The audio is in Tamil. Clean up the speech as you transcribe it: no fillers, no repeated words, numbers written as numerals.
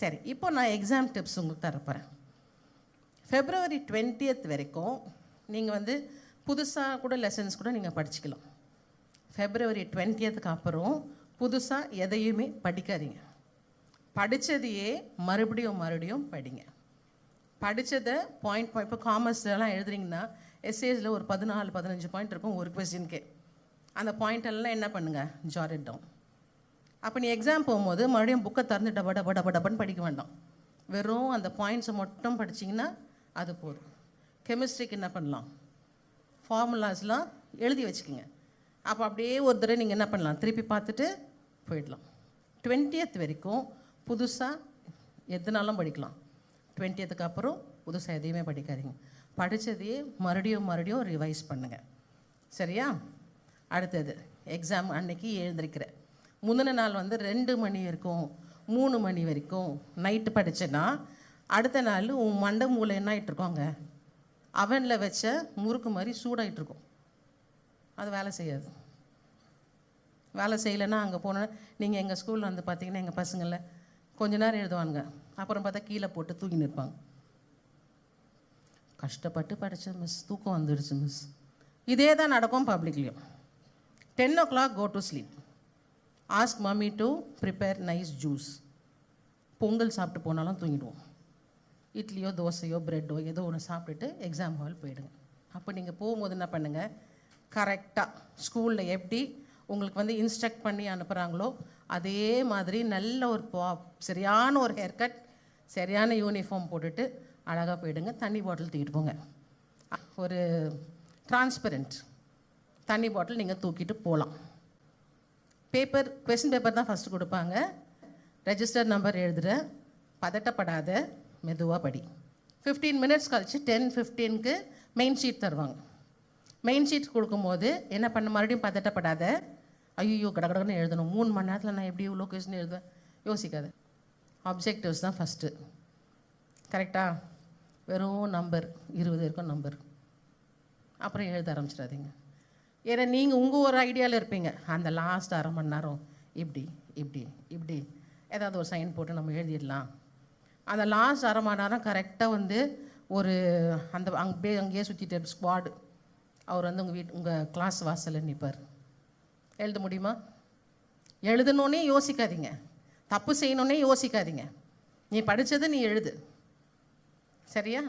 சரி, இப்போ நான் எக்ஸாம் டிப்ஸ் உங்களுக்கு தரப்போகிறேன். February 20th வரைக்கும் நீங்கள் வந்து புதுசாக கூட லெசன்ஸ் கூட நீங்கள் படிச்சுக்கலாம். February 20th அப்புறம் புதுசாக எதையுமே படிக்காதீங்க. படித்ததையே மறுபடியும் படிங்க. படித்ததை பாயிண்ட் இப்போ காமர்ஸ்லாம் எழுதுறீங்கன்னா எஸ்ஏஸில் ஒரு 14-15 பாயிண்ட் இருக்கும் ஒரு கொஸ்டின்கே. அந்த பாயிண்டெல்லாம் என்ன பண்ணுங்கள், ஜாட் இட் டவுன். அப்போ நீ எக்ஸாம் போகும்போது மறுபடியும் புக்கை திறந்து டப்பன்னு படிக்க வேண்டாம். வெறும் அந்த பாயிண்ட்ஸை மட்டும் படிச்சிங்கன்னா அது போதும். கெமிஸ்ட்ரிக்கு என்ன பண்ணலாம், ஃபார்முலாஸ்லாம் எழுதி வச்சுக்கோங்க. அப்போ அப்படியே ஒரு தடவை நீங்கள் என்ன பண்ணலாம், திருப்பி பார்த்துட்டு போயிடலாம். 20th வரைக்கும் புதுசாக எதுனாலும் படிக்கலாம். 20th அப்புறம் புதுசாக எதையுமே படிக்காதீங்க. படித்ததையே மறுபடியும் ரிவைஸ் பண்ணுங்கள். சரியா? அடுத்தது எக்ஸாம் அன்னைக்கு எழுந்திருக்கிற முந்தின நாள் வந்து 2 மணி வரைக்கும் 3 மணி வரைக்கும் நைட்டு படித்தேன்னா அடுத்த நாள் உன் மண்டை மூளை என்ன ஆகிட்டுருக்கோங்க, அவனில் வச்ச முறுக்கு மாதிரி சூடாகிட்டுருக்கும். அது வேலை செய்யாது. வேலை செய்யலைன்னா அங்கே போனால் நீங்கள் எங்கள் ஸ்கூலில் வந்து பார்த்தீங்கன்னா எங்கள் பசங்களில் கொஞ்ச நேரம் எழுதுவாங்க, அப்புறம் பார்த்தா கீழே போட்டு தூங்கி நிற்பாங்க. கஷ்டப்பட்டு படித்த மிஸ், தூக்கம் வந்துடுச்சு மிஸ். இதே தான் நடக்கும் பப்ளிக்லேயும். 10 o'clock go to sleep. Ask mommy to prepare nice juice. Pongal சாப்பிட்டு போனாலும் தூங்கிடுவோம். இட்லியோ தோசையோ பிரெட்டோ ஏதோ ஒன்று சாப்பிட்டுட்டு எக்ஸாம் ஹால் போயிடுங்க. அப்போ நீங்கள் போகும்போது என்ன பண்ணுங்கள், கரெக்டாக ஸ்கூலில் எப்படி உங்களுக்கு வந்து இன்ஸ்ட்ரக்ட் பண்ணி அனுப்புகிறாங்களோ அதே மாதிரி நல்ல ஒரு சரியான ஒரு ஹேர் கட், சரியான யூனிஃபார்ம் போட்டுட்டு அழகாக போயிடுங்க. தண்ணி பாட்டில் தூக்கிட்டு போங்க. ஒரு டிரான்ஸ்பரண்ட் தண்ணி பாட்டில் நீங்கள் தூக்கிட்டு போகலாம். கொஸ்டின் பேப்பர் தான் ஃபஸ்ட்டு கொடுப்பாங்க. ரெஜிஸ்டர் நம்பர் எழுதுகிற, பதட்டப்படாத, மெதுவாக படி. 15 minutes கழிச்சு 10:15க்கு மெயின் ஷீட் தருவாங்க. மெயின் ஷீட் கொடுக்கும்போது என்ன பண்ண, மறுபடியும் பதட்டப்படாத, ஐயோ கடகடன்னு எழுதணும், 3 மணி நேரத்தில் நான் எப்படி இவ்வளோ கொஸ்டின் எழுதுவேன், யோசிக்காத. ஆப்ஜெக்டிவ்ஸ் தான் ஃபஸ்ட்டு. கரெக்டாக? வெறும் நம்பர் 20 இருக்கும் நம்பர். அப்புறம் எழுத ஆரம்பிச்சிடாதீங்க. ஏன்னா நீங்கள் உங்கள் ஒரு ஐடியாவில் இருப்பீங்க. அந்த லாஸ்ட் 1/2 மணி நேரம் இப்படி ஏதாவது ஒரு சைன் போட்டு நம்ம எழுதிடலாம். அந்த லாஸ்ட் 1/2 மணி நேரம் கரெக்டாக வந்து ஒரு அந்த அங்கேயே சுற்றிட்டு ஸ்குவாடு அவர் வந்து உங்கள் கிளாஸ் வாசலில் நிற்பார். எழுத முடியுமா? எழுதணுன்னே யோசிக்காதீங்க, தப்பு செய்யணுன்னே யோசிக்காதீங்க. நீ படித்தது நீ எழுது. சரியா?